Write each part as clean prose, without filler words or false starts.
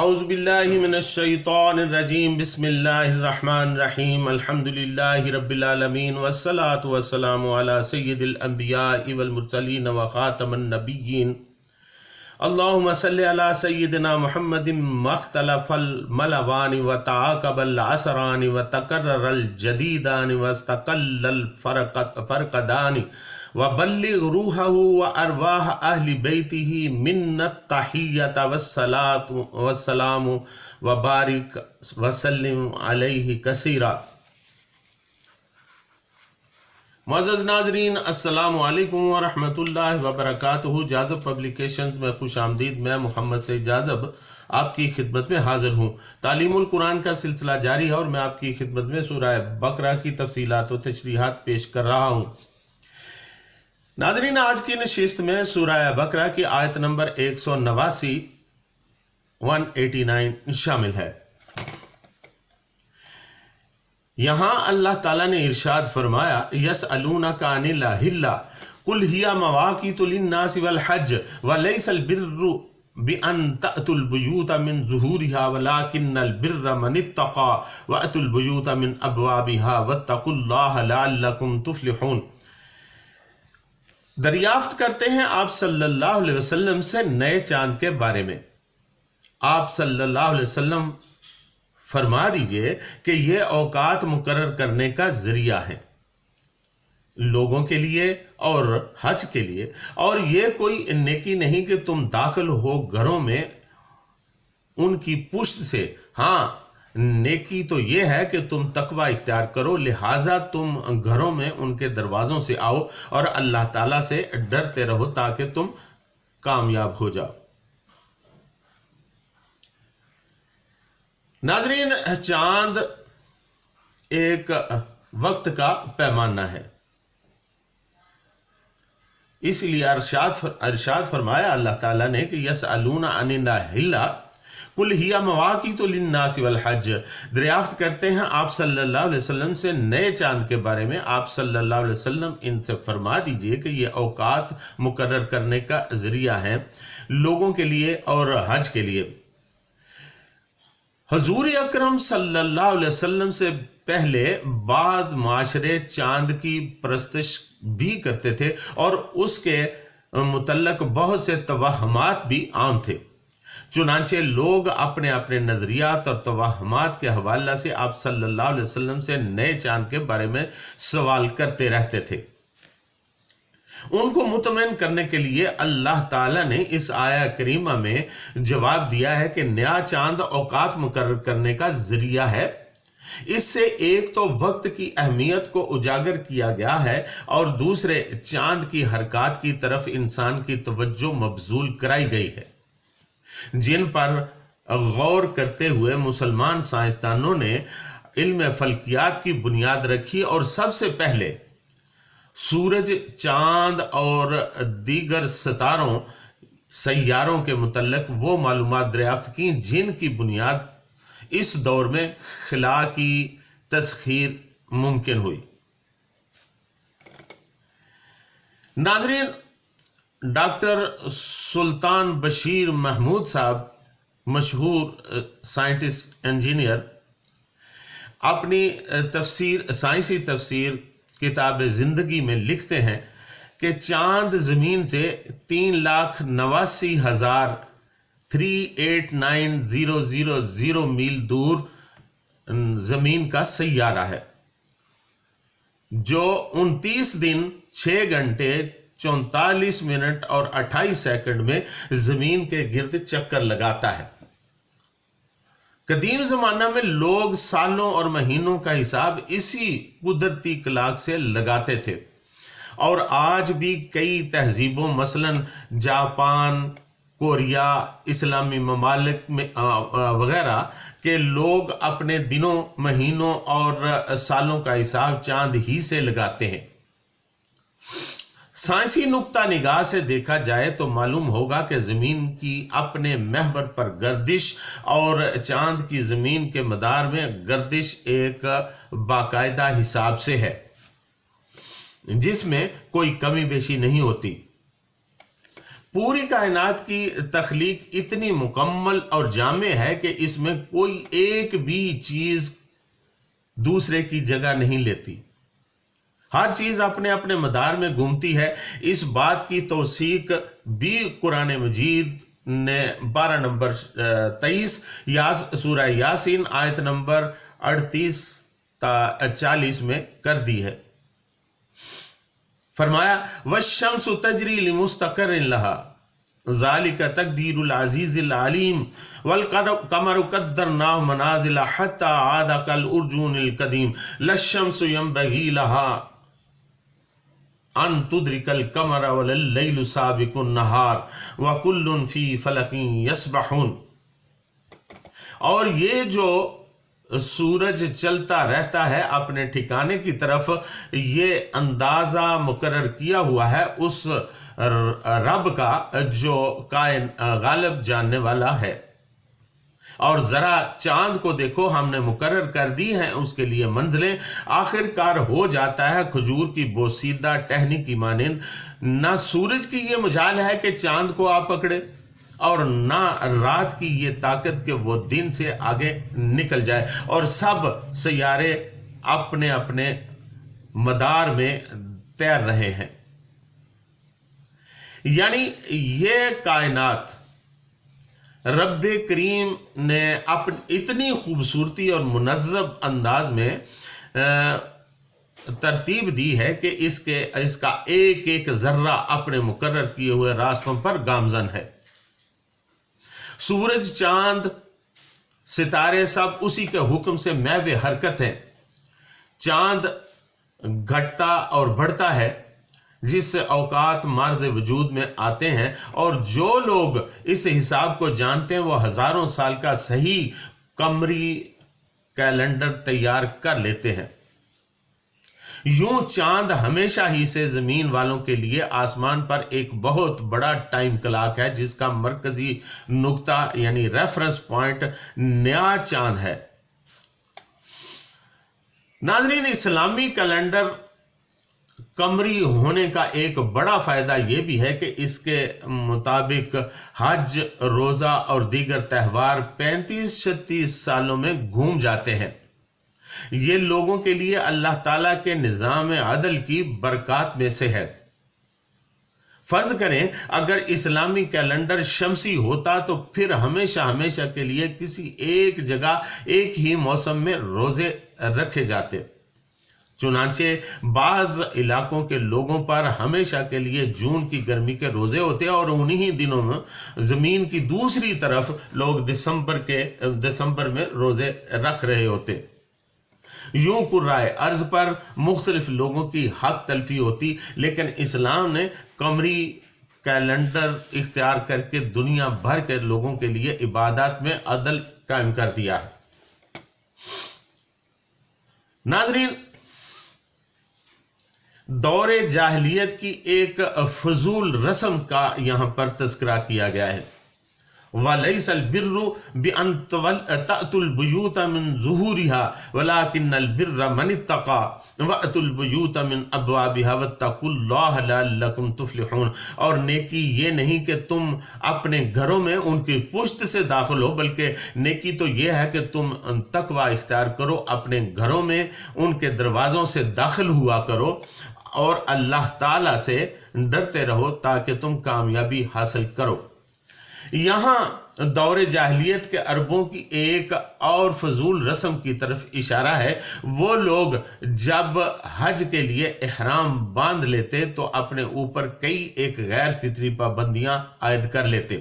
اعوذ باللہ من الشیطان الرجیم بسم اللہ الرحمن الرحیم الحمدللہ رب العالمین والصلاة والسلام علی سید الانبیاء والمرسلین وخاتم النبیین اللہم صلی علی سیدنا محمد مختلف الملوان وتعاقب العصران وتکرر الجدیدان واستقل الفرقدان وبلغ روحه وارواح اہل بیتہ منا التحیۃ والسلام وبارک وسلم علیہ کثیرا۔ معزز ناظرین، السلام علیکم ورحمۃ اللہ وبرکاتہ۔ جاذب پبلیکیشنز میں خوش آمدید۔ میں محمد سعید جاذب آپ کی خدمت میں حاضر ہوں۔ تعلیم القرآن کا سلسلہ جاری ہے اور میں آپ کی خدمت میں سورہ بقرہ کی تفصیلات و تشریحات پیش کر رہا ہوں۔ ناظرین، آج کی نشست میں سورہ بقرہ کی آیت نمبر 189 شامل ہے۔ یہاں اللہ تعالیٰ نے ارشاد فرمایا، یسألونک عن الأہلہ قل ہی مواقیت للناس والحج ولیس البر بأن تأتوا البیوت من ظہورها ولكن البر من اتقى وأتوا البیوت من ابوابها واتقوا اللہ لعلکم تفلحون۔ دریافت کرتے ہیں آپ صلی اللہ علیہ وسلم سے نئے چاند کے بارے میں۔ آپ صلی اللہ علیہ وسلم فرما دیجئے کہ یہ اوقات مقرر کرنے کا ذریعہ ہے لوگوں کے لیے اور حج کے لیے، اور یہ کوئی نیکی نہیں کہ تم داخل ہو گھروں میں ان کی پشت سے۔ ہاں، نیکی تو یہ ہے کہ تم تقوی اختیار کرو، لہٰذا تم گھروں میں ان کے دروازوں سے آؤ اور اللہ تعالیٰ سے ڈرتے رہو تاکہ تم کامیاب ہو جاؤ۔ ناظرین، چاند ایک وقت کا پیمانہ ہے، اس لیے ارشاد فرمایا اللہ تعالیٰ نے کہ یسألون عن الأہلہ قل ہی مواقیت للناس والحج۔ دریافت کرتے ہیں آپ صلی اللہ علیہ وسلم سے نئے چاند کے بارے میں۔ آپ صلی اللہ علیہ وسلم ان سے فرما دیجئے کہ یہ اوقات مقرر کرنے کا ذریعہ ہے لوگوں کے لیے اور حج کے لیے۔ حضور اکرم صلی اللہ علیہ وسلم سے پہلے بعض معاشرے چاند کی پرستش بھی کرتے تھے اور اس کے متعلق بہت سے توہمات بھی عام تھے، چنانچہ لوگ اپنے اپنے نظریات اور توہمات کے حوالہ سے آپ صلی اللہ علیہ وسلم سے نئے چاند کے بارے میں سوال کرتے رہتے تھے۔ ان کو مطمئن کرنے کے لیے اللہ تعالیٰ نے اس آیہ کریمہ میں جواب دیا ہے کہ نیا چاند اوقات مقرر کرنے کا ذریعہ ہے۔ اس سے ایک تو وقت کی اہمیت کو اجاگر کیا گیا ہے اور دوسرے چاند کی حرکات کی طرف انسان کی توجہ مبذول کرائی گئی ہے، جن پر غور کرتے ہوئے مسلمان سائنسدانوں نے علم فلکیات کی بنیاد رکھی اور سب سے پہلے سورج، چاند اور دیگر ستاروں، سیاروں کے متعلق وہ معلومات دریافت کی جن کی بنیاد اس دور میں خلا کی تسخیر ممکن ہوئی۔ ناظرین، ڈاکٹر سلطان بشیر محمود صاحب، مشہور سائنٹسٹ انجینئر، اپنی سائنسی تفسیر کتاب زندگی میں لکھتے ہیں کہ چاند زمین سے 3,89,000 میل دور زمین کا سیارہ ہے، جو 29 دن 6 گھنٹے 44 منٹ اور 28 سیکنڈ میں زمین کے گرد چکر لگاتا ہے۔ قدیم زمانہ میں لوگ سالوں اور مہینوں کا حساب اسی قدرتی کلاک سے لگاتے تھے، اور آج بھی کئی تہذیبوں مثلاً جاپان، کوریا، اسلامی ممالک میں وغیرہ کے لوگ اپنے دنوں، مہینوں اور سالوں کا حساب چاند ہی سے لگاتے ہیں۔ سائنسی نقطہ نگاہ سے دیکھا جائے تو معلوم ہوگا کہ زمین کی اپنے محور پر گردش اور چاند کی زمین کے مدار میں گردش ایک باقاعدہ حساب سے ہے، جس میں کوئی کمی بیشی نہیں ہوتی۔ پوری کائنات کی تخلیق اتنی مکمل اور جامع ہے کہ اس میں کوئی ایک بھی چیز دوسرے کی جگہ نہیں لیتی، ہر چیز اپنے اپنے مدار میں گھومتی ہے۔ اس بات کی توثیق بھی قرآن مجید نے 12 نمبر 23 سورہ یاسین آیت نمبر 38 تا 40 میں کر دی ہے۔ فرمایا والشمس تجری لمستقر لها ذالک تقدیر العزیز العلیم والقمر قدرناہ منازل حتی عاد کالارجون القدیم لا الشمس ينبغی لها ان تدرک القمر ولا اللیل سابق النہار وکل فی فلک یسبحون۔ اور یہ جو سورج چلتا رہتا ہے اپنے ٹھکانے کی طرف، یہ اندازہ مقرر کیا ہوا ہے اس رب کا جو غالب جاننے والا ہے۔ اور ذرا چاند کو دیکھو، ہم نے مقرر کر دی ہیں اس کے لیے منزلیں، آخر کار ہو جاتا ہے کھجور کی بوسیدہ ٹہنی کی مانند۔ نہ سورج کی یہ مجال ہے کہ چاند کو آپ پکڑے، اور نہ رات کی یہ طاقت کہ وہ دن سے آگے نکل جائے، اور سب سیارے اپنے اپنے مدار میں تیر رہے ہیں۔ یعنی یہ کائنات رب کریم نے اتنی خوبصورتی اور منظم انداز میں ترتیب دی ہے کہ اس کا ایک ایک ذرہ اپنے مقرر کیے ہوئے راستوں پر گامزن ہے۔ سورج، چاند، ستارے سب اسی کے حکم سے محو حرکت ہیں۔ چاند گھٹتا اور بڑھتا ہے جس سے اوقات مارد وجود میں آتے ہیں، اور جو لوگ اس حساب کو جانتے ہیں وہ ہزاروں سال کا صحیح قمری کیلنڈر تیار کر لیتے ہیں۔ یوں چاند ہمیشہ ہی سے زمین والوں کے لیے آسمان پر ایک بہت بڑا ٹائم کلاک ہے، جس کا مرکزی نقطہ یعنی ریفرنس پوائنٹ نیا چاند ہے۔ ناظرین، اسلامی کیلنڈر قمری ہونے کا ایک بڑا فائدہ یہ بھی ہے کہ اس کے مطابق حج، روزہ اور دیگر تہوار 35-36 سالوں میں گھوم جاتے ہیں۔ یہ لوگوں کے لیے اللہ تعالیٰ کے نظام عدل کی برکات میں سے ہے۔ فرض کریں اگر اسلامی کیلنڈر شمسی ہوتا تو پھر ہمیشہ کے لیے کسی ایک جگہ ایک ہی موسم میں روزے رکھے جاتے۔ چنانچہ بعض علاقوں کے لوگوں پر ہمیشہ کے لیے جون کی گرمی کے روزے ہوتے، اور انہی دنوں میں زمین کی دوسری طرف لوگ دسمبر میں روزے رکھ رہے ہوتے۔ یوں کرۂ ارض پر مختلف لوگوں کی حق تلفی ہوتی، لیکن اسلام نے قمری کیلنڈر اختیار کر کے دنیا بھر کے لوگوں کے لیے عبادات میں عدل قائم کر دیا۔ ناظرین، دور جاہلیت کی ایک فضول رسم کا یہاں پر تذکرہ کیا گیا ہے۔ وَلَيْسَ الْبِرُّ بِأَن تَأْتُوا الْبُيُوتَ مِنْ ظُهُورِهَا وَلَكِنَّ الْبِرَّ مَنِ اتَّقَىٰ وَأْتُوا الْبُيُوتَ مِنْ أَبْوَابِهَا وَاتَّقُوا اللَّهَ لَعَلَّكُمْ تُفْلِحُونَ۔ اور نیکی یہ نہیں کہ تم اپنے گھروں میں ان کی پشت سے داخل ہو، بلکہ نیکی تو یہ ہے کہ تم تقوی اختیار کرو، اپنے گھروں میں ان کے دروازوں سے داخل ہوا کرو اور اللہ تعالیٰ سے ڈرتے رہو تاکہ تم کامیابی حاصل کرو۔ یہاں دور جاہلیت کے عربوں کی ایک اور فضول رسم کی طرف اشارہ ہے۔ وہ لوگ جب حج کے لیے احرام باندھ لیتے تو اپنے اوپر کئی ایک غیر فطری پابندیاں عائد کر لیتے۔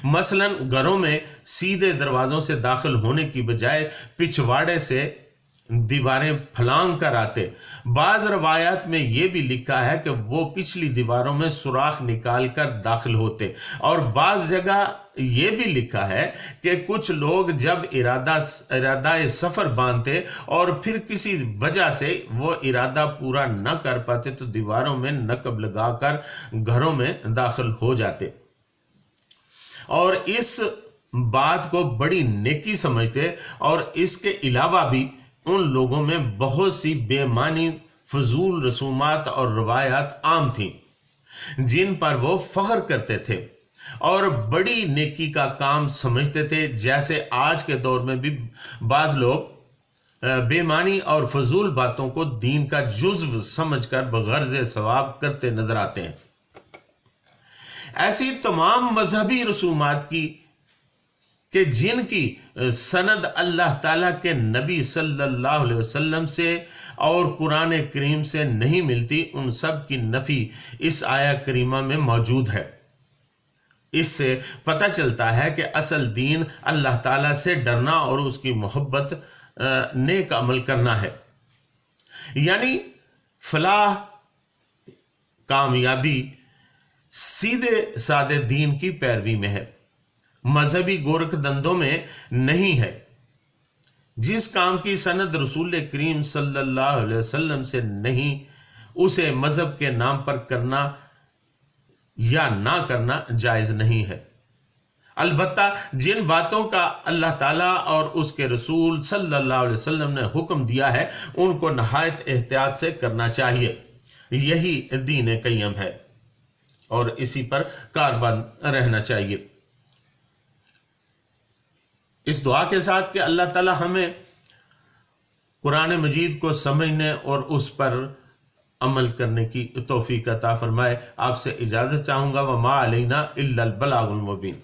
مثلا گھروں میں سیدھے دروازوں سے داخل ہونے کی بجائے پچھواڑے سے دیواریں پھلانگ کر آتے۔ بعض روایات میں یہ بھی لکھا ہے کہ وہ پچھلی دیواروں میں سوراخ نکال کر داخل ہوتے، اور بعض جگہ یہ بھی لکھا ہے کہ کچھ لوگ جب ارادہ سفر باندھتے اور پھر کسی وجہ سے وہ ارادہ پورا نہ کر پاتے تو دیواروں میں نقب لگا کر گھروں میں داخل ہو جاتے، اور اس بات کو بڑی نیکی سمجھتے۔ اور اس کے علاوہ بھی ان لوگوں میں بہت سی بے معنی فضول رسومات اور روایات عام تھیں۔ جن پر وہ فخر کرتے تھے اور بڑی نیکی کا کام سمجھتے تھے، جیسے آج کے دور میں بھی بعض لوگ بے معنی اور فضول باتوں کو دین کا جزو سمجھ کر بغرض ثواب کرتے نظر آتے ہیں۔ ایسی تمام مذہبی رسومات کی کہ جن کی سند اللہ تعالیٰ کے نبی صلی اللہ علیہ وسلم سے اور قرآن کریم سے نہیں ملتی، ان سب کی نفی اس آیہ کریمہ میں موجود ہے۔ اس سے پتہ چلتا ہے کہ اصل دین اللہ تعالیٰ سے ڈرنا اور اس کی محبت، نیک عمل کرنا ہے، یعنی فلاح، کامیابی سیدھے سادے دین کی پیروی میں ہے، مذہبی گورکھ دندوں میں نہیں ہے۔ جس کام کی سند رسول کریم صلی اللہ علیہ وسلم سے نہیں، اسے مذہب کے نام پر کرنا یا نہ کرنا جائز نہیں ہے۔ البتہ جن باتوں کا اللہ تعالیٰ اور اس کے رسول صلی اللہ علیہ وسلم نے حکم دیا ہے، ان کو نہایت احتیاط سے کرنا چاہیے۔ یہی دین قیم ہے اور اسی پر کاربند رہنا چاہیے۔ اس دعا کے ساتھ کہ اللہ تعالیٰ ہمیں قرآن مجید کو سمجھنے اور اس پر عمل کرنے کی توفیق عطا فرمائے، آپ سے اجازت چاہوں گا۔ وما علینا الا البلاغ المبین۔